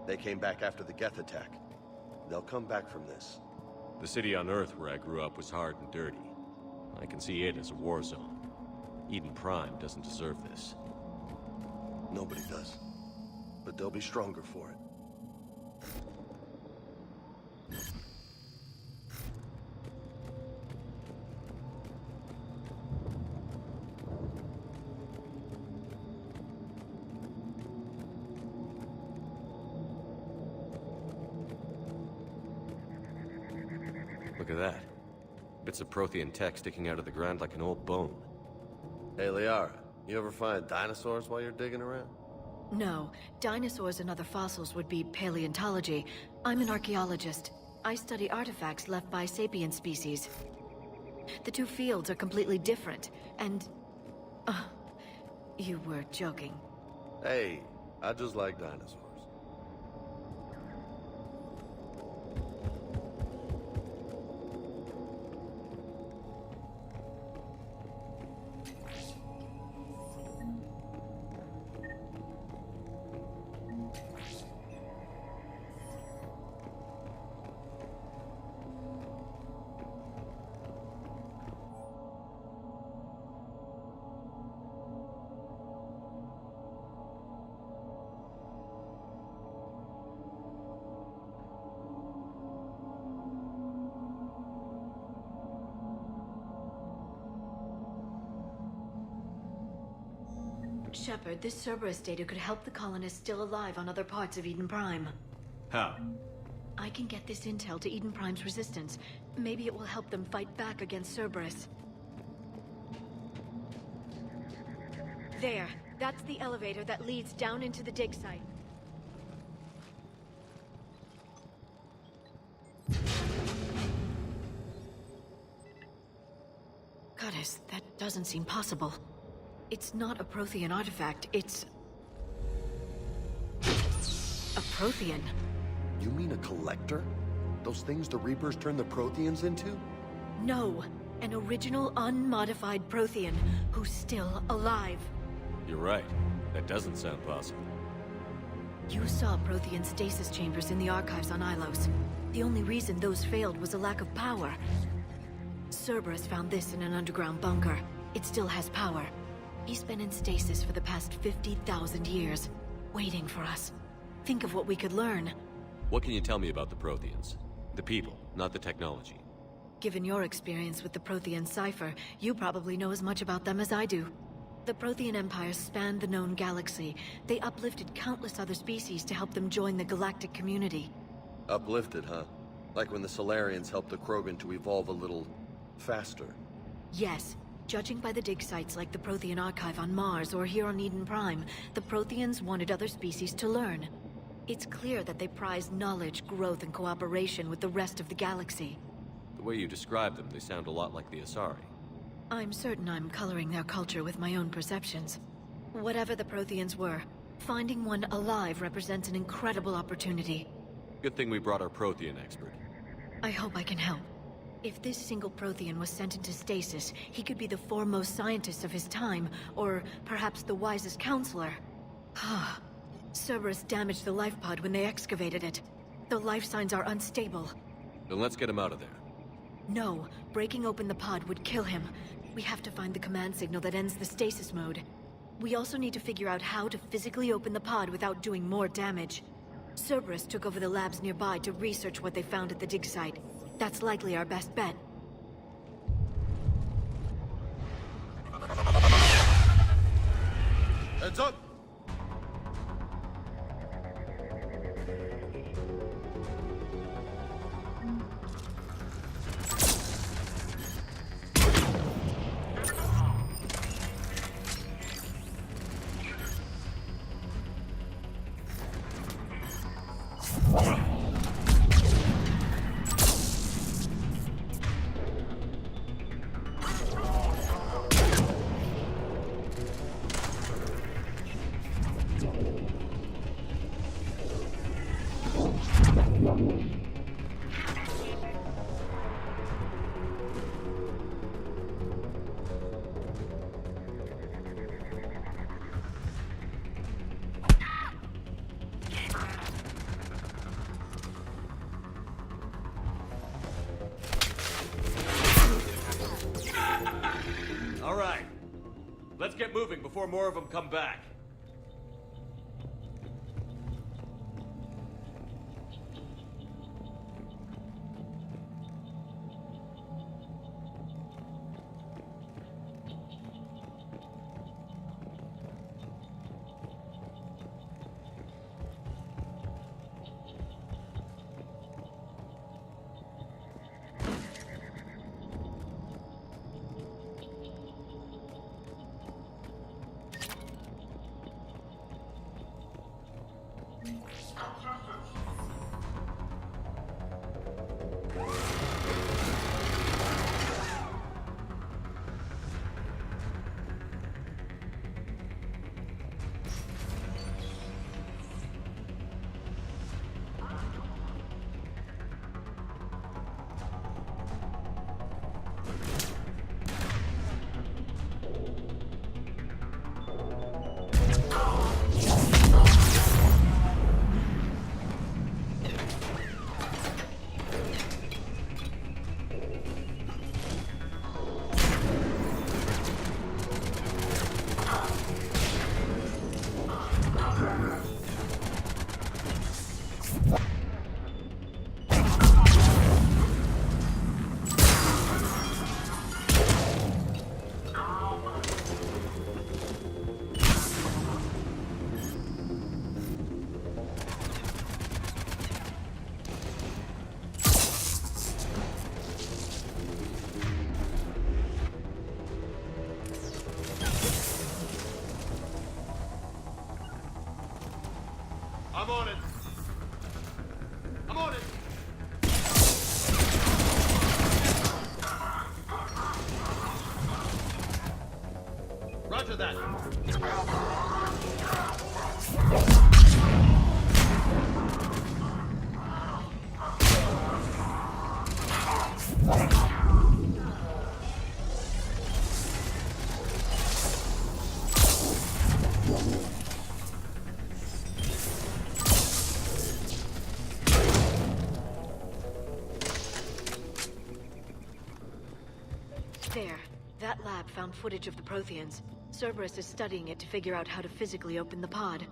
They came back after the Geth attack. They'll come back from this. The city on Earth where I grew up was hard and dirty. I can see it as a war zone. Eden Prime doesn't deserve this. Nobody does. But they'll be stronger for it. Look at that. Bits of Prothean tech sticking out of the ground like an old bone. Hey, Liara, you ever find dinosaurs while you're digging around? No. Dinosaurs and other fossils would be paleontology. I'm an archaeologist. I study artifacts left by sapient species. The two fields are completely different, and... you were joking. Hey, I just like dinosaurs. Shepard, this Cerberus data could help the colonists still alive on other parts of Eden Prime. How? I can get this intel to Eden Prime's resistance. Maybe it will help them fight back against Cerberus. There. That's the elevator that leads down into the dig site. Goddess, that doesn't seem possible. It's not a Prothean artifact, it's... a Prothean. You mean a collector? Those things the Reapers turn the Protheans into? No, an original unmodified Prothean who's still alive. You're right. That doesn't sound possible. You saw Prothean stasis chambers in the archives on Ilos. The only reason those failed was a lack of power. Cerberus found this in an underground bunker. It still has power. He's been in stasis for the past 50,000 years, waiting for us. Think of what we could learn. What can you tell me about the Protheans? The people, not the technology. Given your experience with the Prothean cipher, you probably know as much about them as I do. The Prothean Empire spanned the known galaxy. They uplifted countless other species to help them join the galactic community. Uplifted, huh? Like when the Solarians helped the Krogan to evolve a little... faster. Yes. Judging by the dig sites like the Prothean Archive on Mars or here on Eden Prime, the Protheans wanted other species to learn. It's clear that they prize knowledge, growth, and cooperation with the rest of the galaxy. The way you describe them, they sound a lot like the Asari. I'm certain I'm coloring their culture with my own perceptions. Whatever the Protheans were, finding one alive represents an incredible opportunity. Good thing we brought our Prothean expert. I hope I can help. If this single Prothean was sent into stasis, he could be the foremost scientist of his time, or perhaps the wisest counselor. Cerberus damaged the life pod when they excavated it. The life signs are unstable. Then let's get him out of there. No, breaking open the pod would kill him. We have to find the command signal that ends the stasis mode. We also need to figure out how to physically open the pod without doing more damage. Cerberus took over the labs nearby to research what they found at the dig site. That's likely our best bet. Heads up! Let's get moving before more of them come back. I'm on it. I'm on it. Roger that. There. That lab found footage of the Protheans. Cerberus is studying it to figure out how to physically open the pod.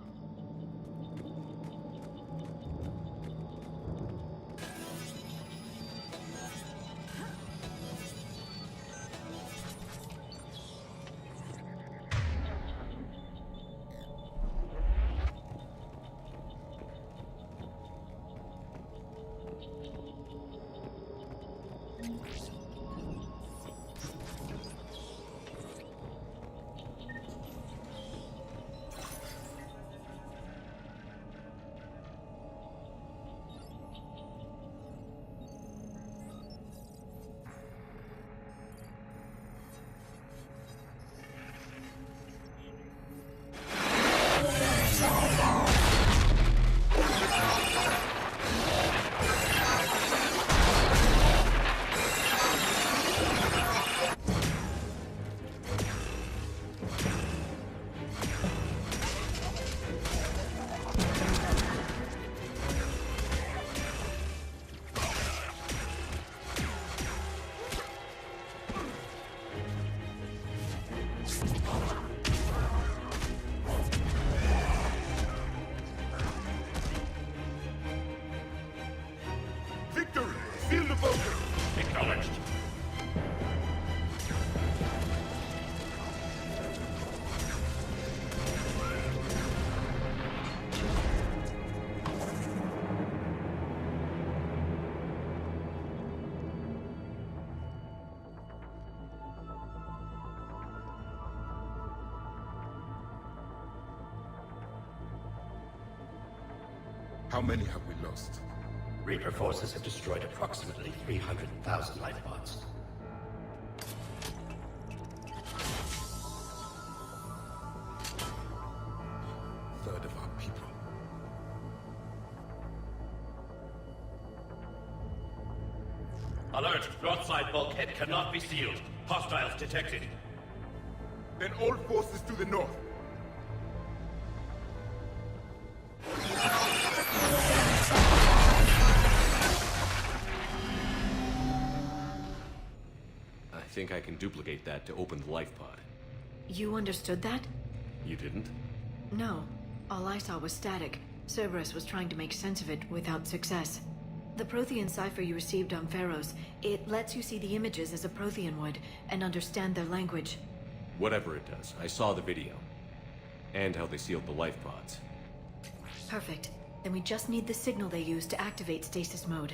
Acknowledged. How many have we lost? Reaper forces have destroyed approximately 300,000 life pods. Third of our people. Alert! North side bulkhead cannot be sealed. Hostiles detected. Then all forces to the north. I think I can duplicate that to open the life pod. You understood that? You didn't? No. All I saw was static. Cerberus was trying to make sense of it without success. The Prothean cipher you received on Pharaohs, it lets you see the images as a Prothean would, and understand their language. Whatever it does, I saw the video. And how they sealed the life pods. Perfect. Then we just need the signal they used to activate stasis mode.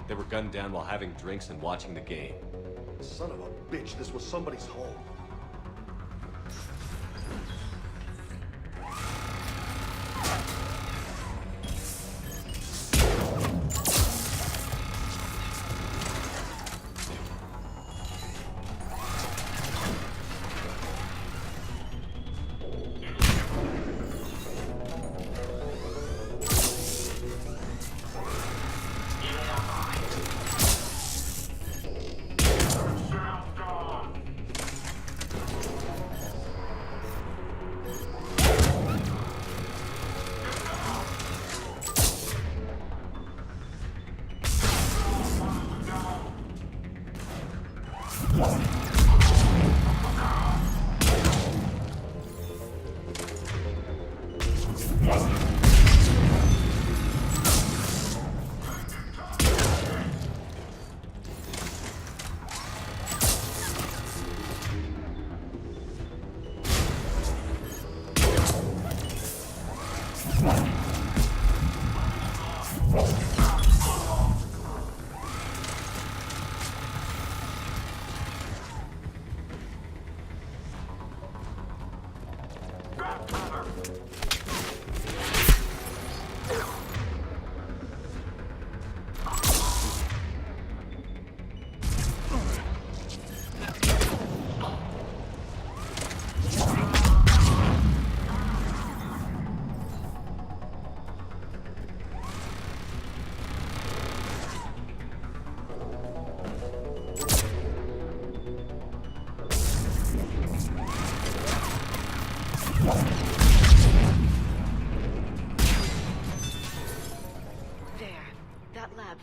They were gunned down while having drinks and watching the game. Son of a bitch, this was somebody's home.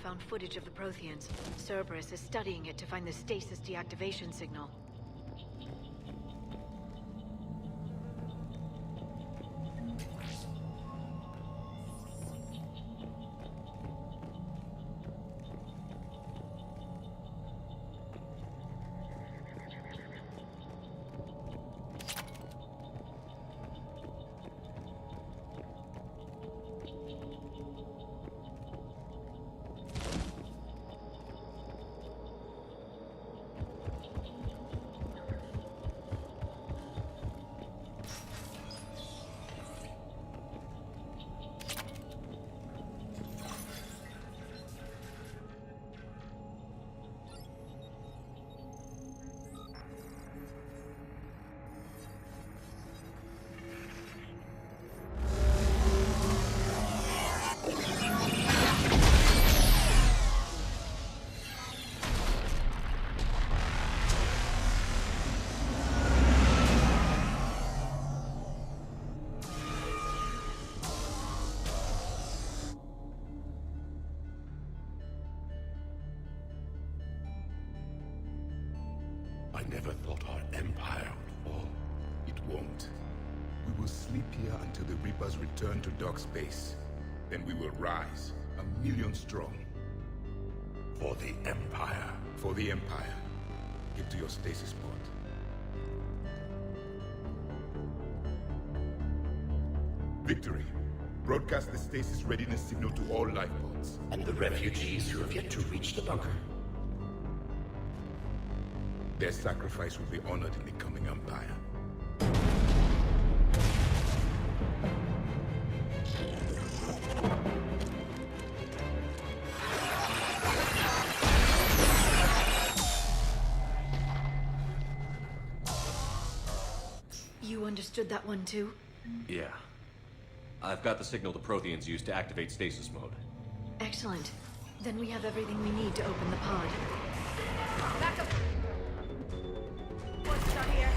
Found footage of the Protheans. Cerberus is studying it to find the stasis deactivation signal. I never thought our empire would fall. It won't. We will sleep here until the Reapers return to dark space. Then we will rise, 1,000,000 strong. For the Empire. For the Empire. Get to your stasis pod. Victory. Broadcast the stasis readiness signal to all life pods. And the refugees who have yet to reach the bunker. Their sacrifice will be honored in the coming Empire. You understood that one too? Yeah. I've got the signal the Protheans use to activate stasis mode. Excellent. Then we have everything we need to open the pod. Back up! Forces are here.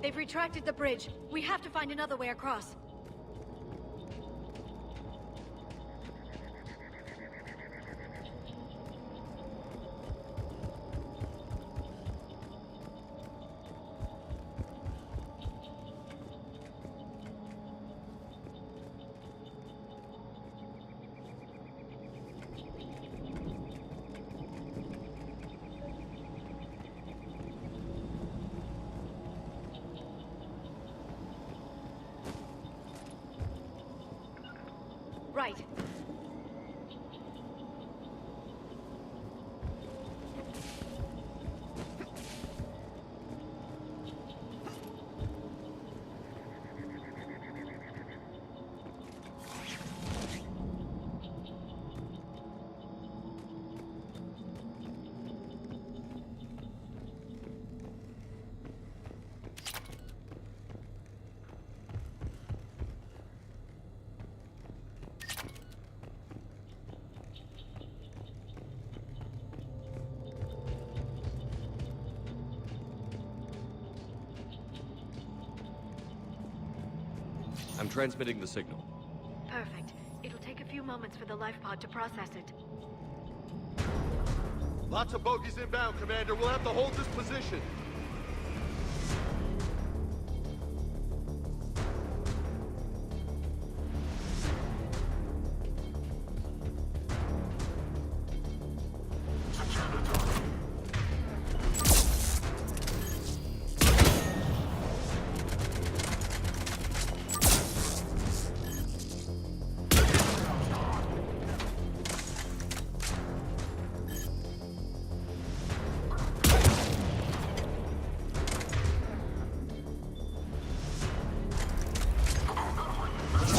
They've retracted the bridge. We have to find another way across. I'm transmitting the signal. Perfect. It'll take a few moments for the life pod to process it. Lots of bogies inbound, Commander. We'll have to hold this position.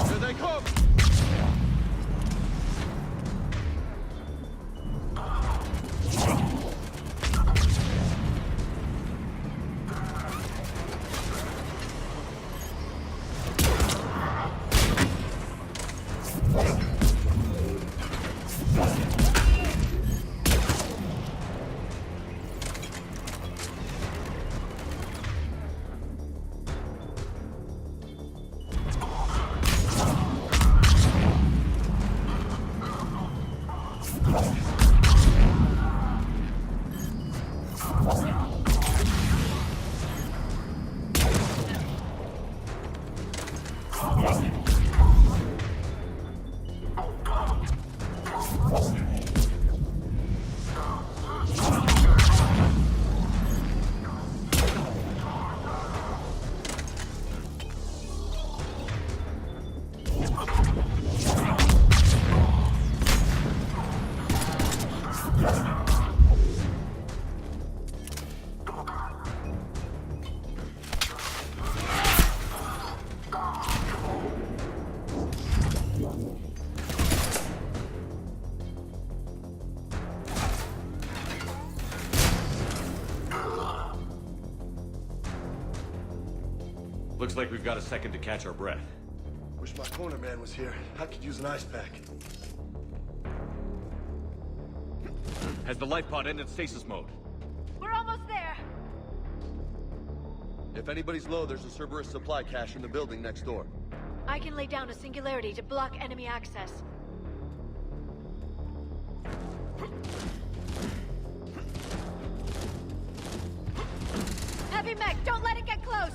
Here they come! Looks like we've got a second to catch our breath. Wish my corner man was here. I could use an ice pack. Has the life pod ended stasis mode? We're almost there. If anybody's low, there's a Cerberus supply cache in the building next door. I can lay down a singularity to block enemy access. Heavy mech, don't let it get close.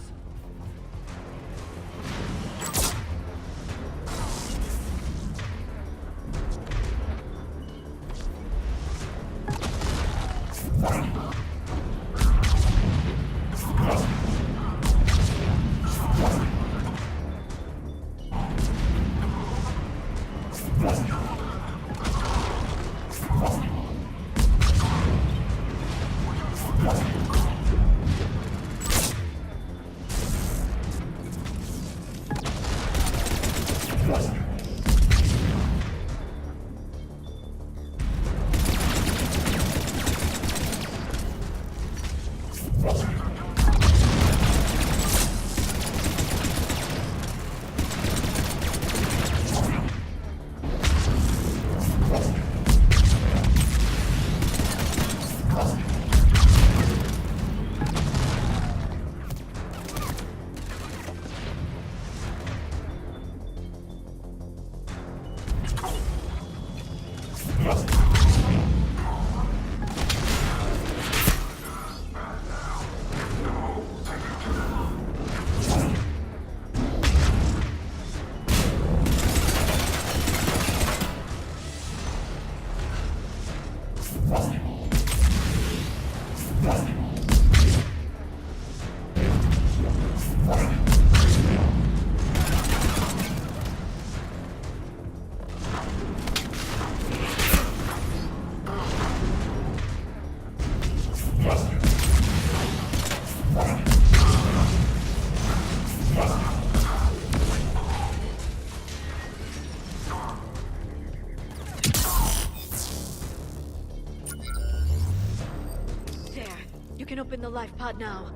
You can open the life pod now.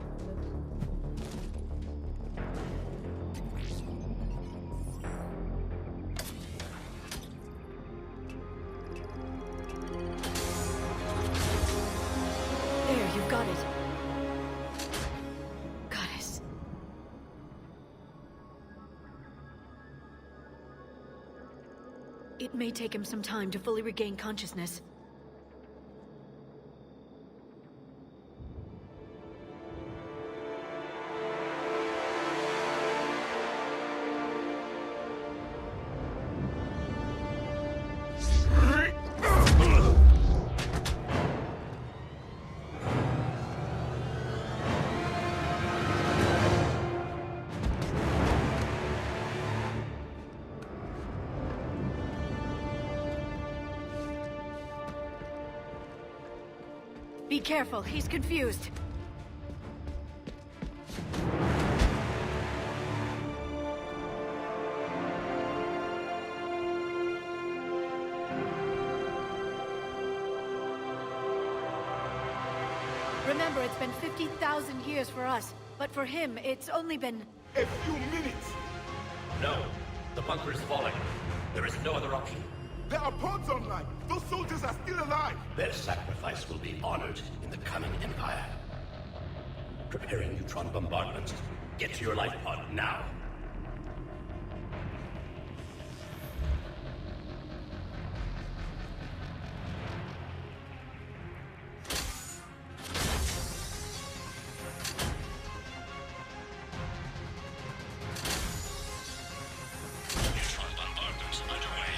There, you've got it. Goddess. It may take him some time to fully regain consciousness. Be careful, he's confused. Remember, it's been 50,000 years for us, but for him, it's only been... A few minutes! No! The bunker is falling. There is no other option. There are pods online! Those soldiers are still alive! Their sacrifice will be honored in the coming Empire. Preparing neutron bombardment. Get to your life pod now. Neutron bombardment underway.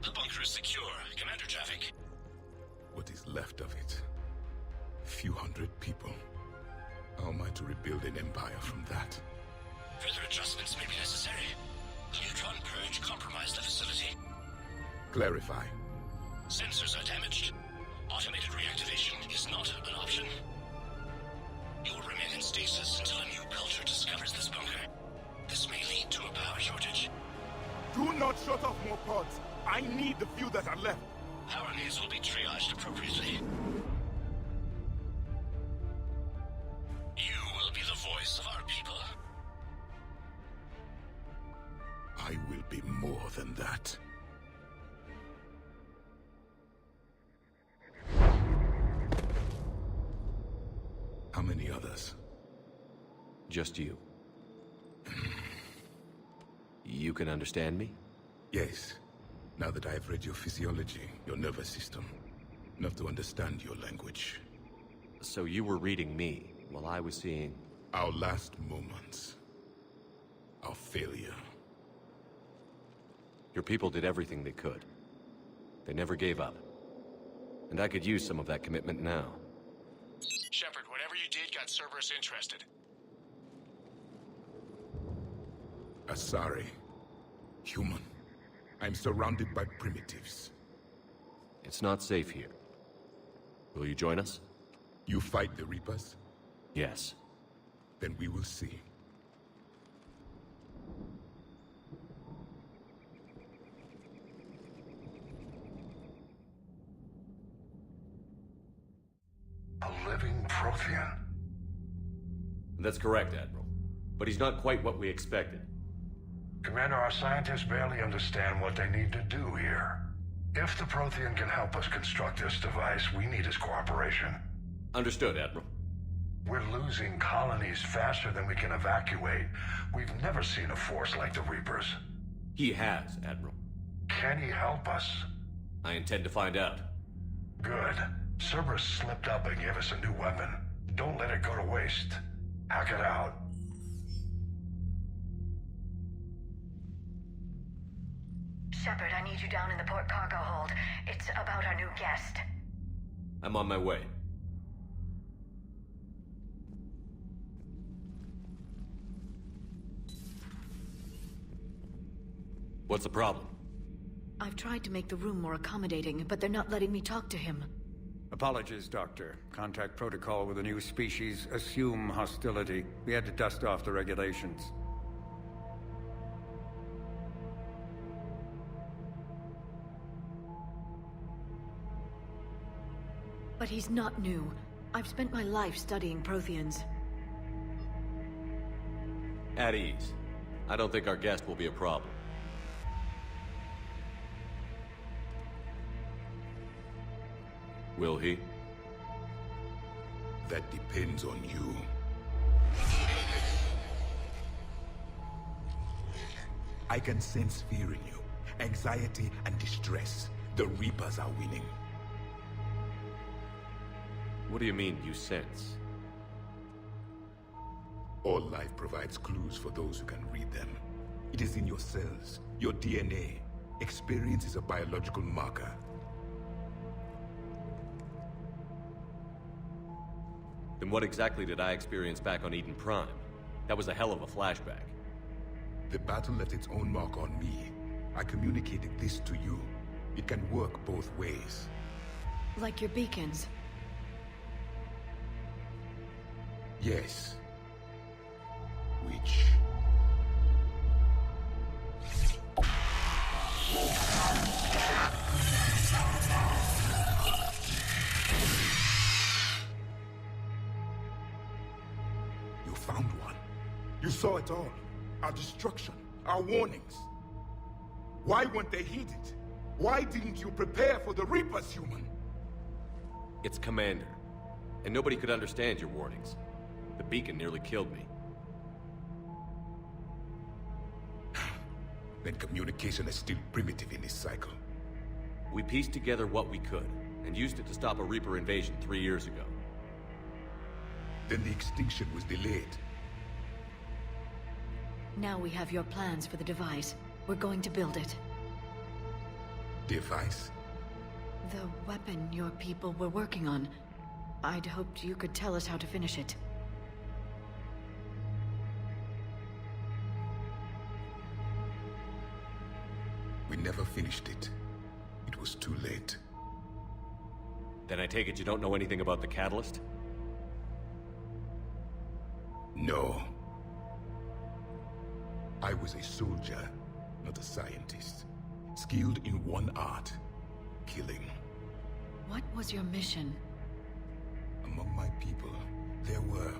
The bunker is secure. Commander traffic. What is left of it? A few hundred people. How am I to rebuild an empire from that? Further adjustments may be necessary. The neutron purge compromised the facility. Clarify. Sensors are damaged. Automated reactivation is not an option. You will remain in stasis until a new culture discovers this bunker. This may lead to a power shortage. Do not shut off more pods! I need the few that are left! Power needs will be triaged appropriately. You will be the voice of our people. I will be more than that. How many others? Just you. You can understand me? Yes. Now that I have read your physiology, your nervous system, enough to understand your language. So you were reading me, while I was seeing... Our last moments. Our failure. Your people did everything they could. They never gave up. And I could use some of that commitment now. Shepard, whatever you did got Cerberus interested. Asari. Human. I'm surrounded by primitives. It's not safe here. Will you join us? You fight the Reapers? Yes. Then we will see. A living Prothean? That's correct, Admiral. But he's not quite what we expected. Commander, our scientists barely understand what they need to do here. If the Prothean can help us construct this device, we need his cooperation. Understood, Admiral. We're losing colonies faster than we can evacuate. We've never seen a force like the Reapers. He has, Admiral. Can he help us? I intend to find out. Good. Cerberus slipped up and gave us a new weapon. Don't let it go to waste. Hack it out. Shepard, I need you down in the port cargo hold. It's about our new guest. I'm on my way. What's the problem? I've tried to make the room more accommodating, but they're not letting me talk to him. Apologies, Doctor. Contact protocol with a new species. Assume hostility. We had to dust off the regulations. But he's not new. I've spent my life studying Protheans. At ease. I don't think our guest will be a problem. Will he? That depends on you. I can sense fear in you, anxiety and distress. The Reapers are winning. What do you mean, you sense? All life provides clues for those who can read them. It is in your cells, your DNA. Experience is a biological marker. Then what exactly did I experience back on Eden Prime? That was a hell of a flashback. The battle left its own mark on me. I communicated this to you. It can work both ways. Like your beacons. Yes. Which... You found one. You saw it all. Our destruction, our warnings. Why weren't they heeded? Why didn't you prepare for the Reapers, human? It's Commander. And nobody could understand your warnings. The beacon nearly killed me. Then communication is still primitive in this cycle. We pieced together what we could, and used it to stop a Reaper invasion 3 years ago. Then the extinction was delayed. Now we have your plans for the device. We're going to build it. Device? The weapon your people were working on. I'd hoped you could tell us how to finish it. We never finished it. It was too late. Then I take it you don't know anything about the catalyst? No. I was a soldier, not a scientist. Skilled in one art, killing. What was your mission? Among my people, there were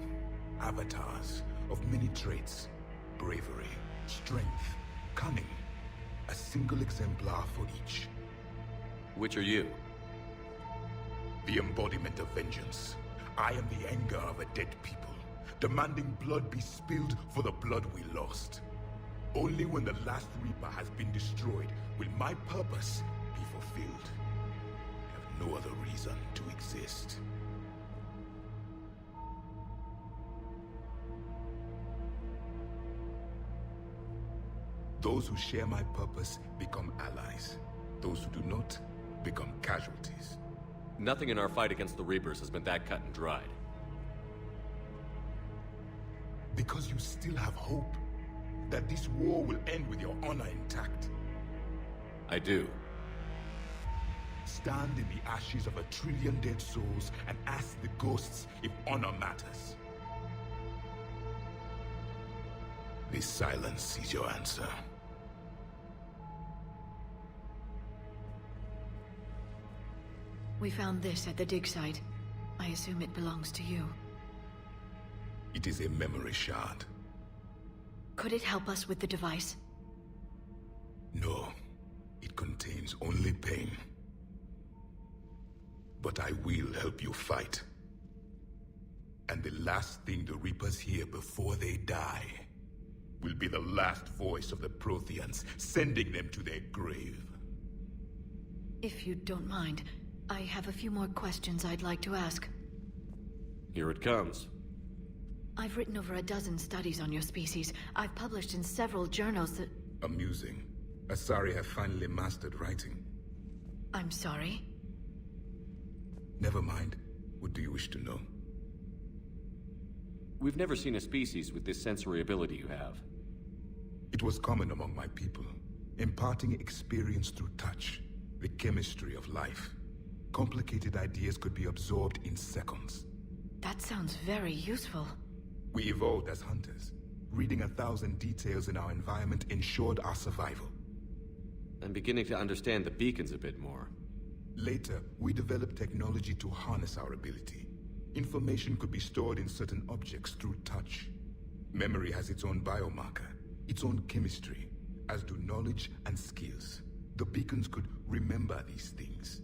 avatars of many traits. Bravery, strength, cunning. A single exemplar for each. Which are you? The embodiment of vengeance. I am the anger of a dead people, demanding blood be spilled for the blood we lost. Only when the last Reaper has been destroyed will my purpose be fulfilled. I have no other reason to exist. Those who share my purpose become allies. Those who do not become casualties. Nothing in our fight against the Reapers has been that cut and dried. Because you still have hope that this war will end with your honor intact. I do. Stand in the ashes of 1 trillion dead souls and ask the ghosts if honor matters. This silence is your answer. We found this at the dig site. I assume it belongs to you. It is a memory shard. Could it help us with the device? No. It contains only pain. But I will help you fight. And the last thing the Reapers hear before they die will be the last voice of the Protheans, sending them to their grave. If you don't mind, I have a few more questions I'd like to ask. Here it comes. I've written over a dozen studies on your species. I've published in several journals that... Amusing. Asari have finally mastered writing. I'm sorry? Never mind. What do you wish to know? We've never seen a species with this sensory ability you have. It was common among my people, imparting experience through touch, the chemistry of life. Complicated ideas could be absorbed in seconds. That sounds very useful. We evolved as hunters. Reading 1,000 details in our environment ensured our survival. I'm beginning to understand the beacons a bit more. Later, we developed technology to harness our ability. Information could be stored in certain objects through touch. Memory has its own biomarker, its own chemistry, as do knowledge and skills. The beacons could remember these things.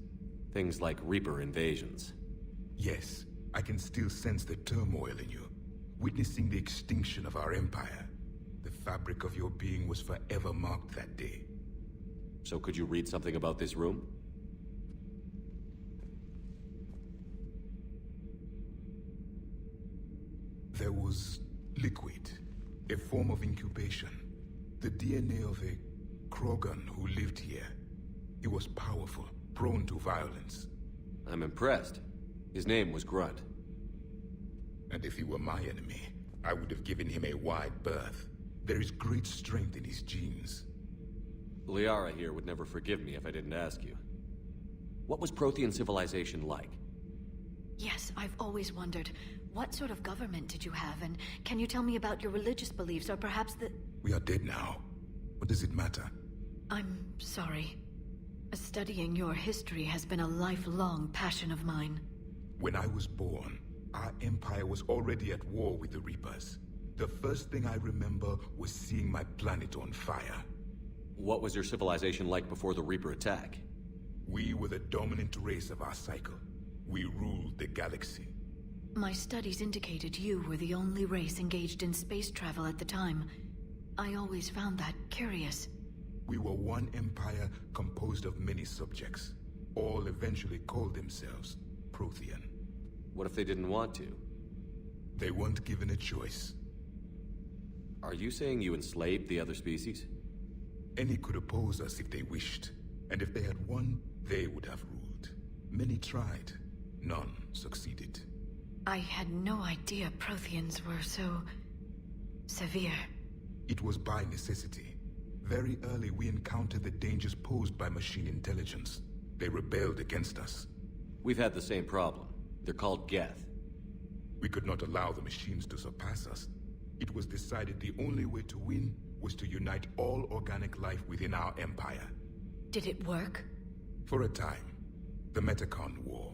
Things like Reaper invasions. Yes, I can still sense the turmoil in you, witnessing the extinction of our empire. The fabric of your being was forever marked that day. So could you read something about this room? There was liquid, a form of incubation. The DNA of a Krogan who lived here. He was powerful, prone to violence. I'm impressed. His name was Grunt. And if he were my enemy, I would have given him a wide berth. There is great strength in his genes. Liara here would never forgive me if I didn't ask you. What was Prothean civilization like? Yes, I've always wondered, what sort of government did you have, and can you tell me about your religious beliefs, or perhaps the... We are dead now. What does it matter? I'm sorry. Studying your history has been a lifelong passion of mine. When I was born, our empire was already at war with the Reapers. The first thing I remember was seeing my planet on fire. What was your civilization like before the Reaper attack? We were the dominant race of our cycle. We ruled the galaxy. My studies indicated you were the only race engaged in space travel at the time. I always found that curious. We were one empire composed of many subjects. All eventually called themselves Prothean. What if they didn't want to? They weren't given a choice. Are you saying you enslaved the other species? Any could oppose us if they wished. And if they had won, they would have ruled. Many tried. None succeeded. I had no idea Protheans were so... severe. It was by necessity. Very early we encountered the dangers posed by machine intelligence. They rebelled against us. We've had the same problem. They're called Geth. We could not allow the machines to surpass us. It was decided the only way to win was to unite all organic life within our empire. Did it work? For a time. The Metacon War.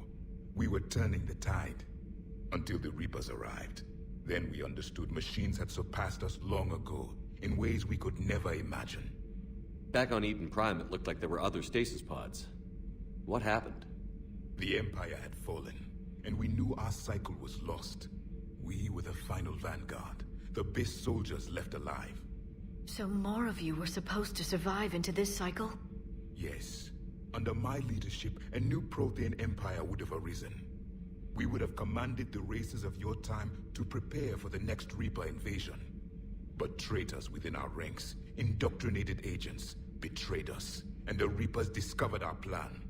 We were turning the tide. Until the Reapers arrived. Then we understood machines had surpassed us long ago, in ways we could never imagine. Back on Eden Prime, it looked like there were other stasis pods. What happened? The Empire had fallen, and we knew our cycle was lost. We were the final vanguard, the best soldiers left alive. So more of you were supposed to survive into this cycle? Yes. Under my leadership, a new Prothean empire would have arisen. We would have commanded the races of your time to prepare for the next Reaper invasion. But traitors within our ranks, indoctrinated agents, betrayed us, and the Reapers discovered our plan.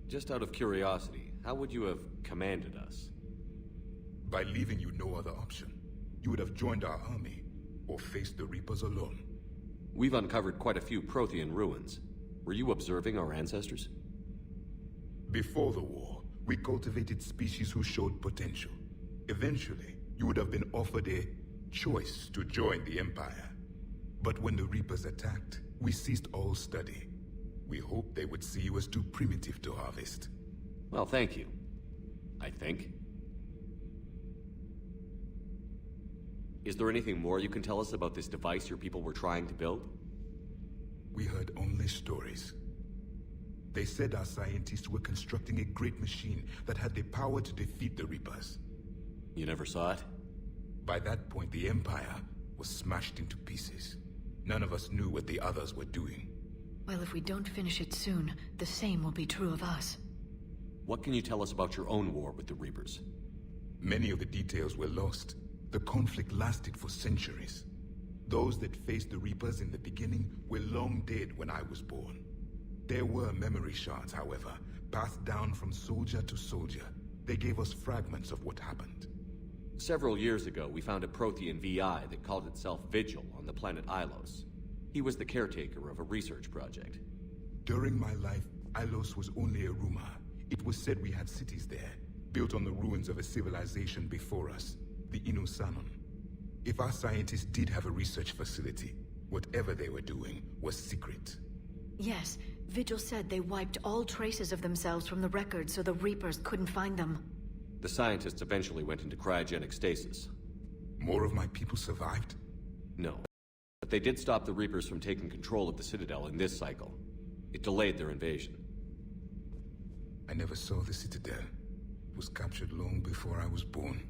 Just out of curiosity, how would you have commanded us? By leaving you no other option. You would have joined our army, or faced the Reapers alone. We've uncovered quite a few Prothean ruins. Were you observing our ancestors? Before the war, we cultivated species who showed potential. Eventually, you would have been offered a choice to join the Empire. But when the Reapers attacked, we ceased all study. We hoped they would see you as too primitive to harvest. Well, thank you. I think. Is there anything more you can tell us about this device your people were trying to build? We heard only stories. They said our scientists were constructing a great machine that had the power to defeat the Reapers. You never saw it? By that point, the Empire was smashed into pieces. None of us knew what the others were doing. Well, if we don't finish it soon, the same will be true of us. What can you tell us about your own war with the Reapers? Many of the details were lost. The conflict lasted for centuries. Those that faced the Reapers in the beginning were long dead when I was born. There were memory shards, however, passed down from soldier to soldier. They gave us fragments of what happened. Several years ago, we found a Prothean VI that called itself Vigil on the planet Ilos. He was the caretaker of a research project. During my life, Ilos was only a rumor. It was said we had cities there, built on the ruins of a civilization before us, the Inusanon. If our scientists did have a research facility, whatever they were doing was secret. Yes, Vigil said they wiped all traces of themselves from the records so the Reapers couldn't find them. The scientists eventually went into cryogenic stasis. More of my people survived? No. But they did stop the Reapers from taking control of the Citadel in this cycle. It delayed their invasion. I never saw the Citadel. was captured long before I was born.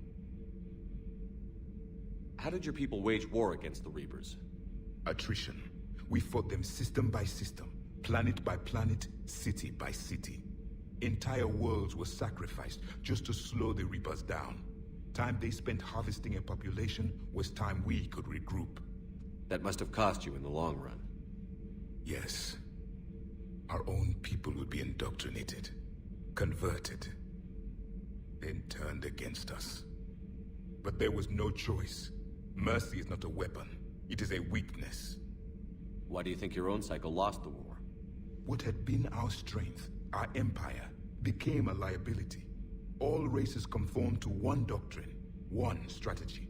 How did your people wage war against the Reapers? Attrition. We fought them system by system, planet by planet, city by city. Entire worlds were sacrificed just to slow the Reapers down. Time they spent harvesting a population was time we could regroup. That must have cost you in the long run. Yes. Our own people would be indoctrinated, converted, then turned against us. But there was no choice. Mercy is not a weapon. It is a weakness. Why do you think your own cycle lost the war? What had been our strength, our empire, became a liability. All races conformed to one doctrine, one strategy.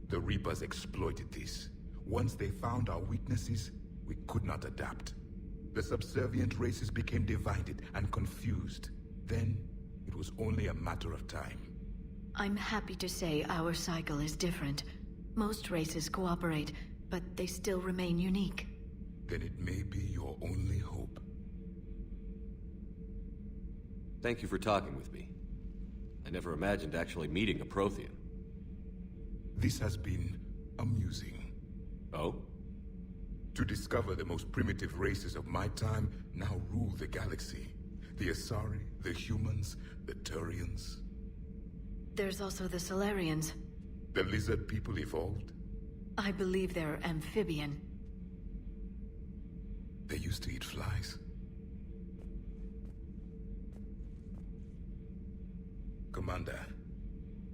The Reapers exploited this. Once they found our weaknesses, we could not adapt. The subservient races became divided and confused. Then, it was only a matter of time. I'm happy to say our cycle is different. Most races cooperate, but they still remain unique. Then it may be your only hope. Thank you for talking with me. I never imagined actually meeting a Prothean. This has been amusing. Oh? To discover the most primitive races of my time now rule the galaxy. The Asari, the humans, the Turians. There's also the Solarians. The lizard people evolved? I believe they're amphibian. They used to eat flies. Commander,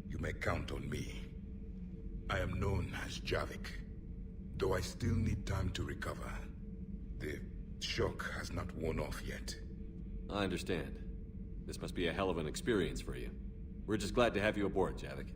you may count on me. I am known as Javik, though I still need time to recover. The shock has not worn off yet. I understand. This must be a hell of an experience for you. We're just glad to have you aboard, Javik.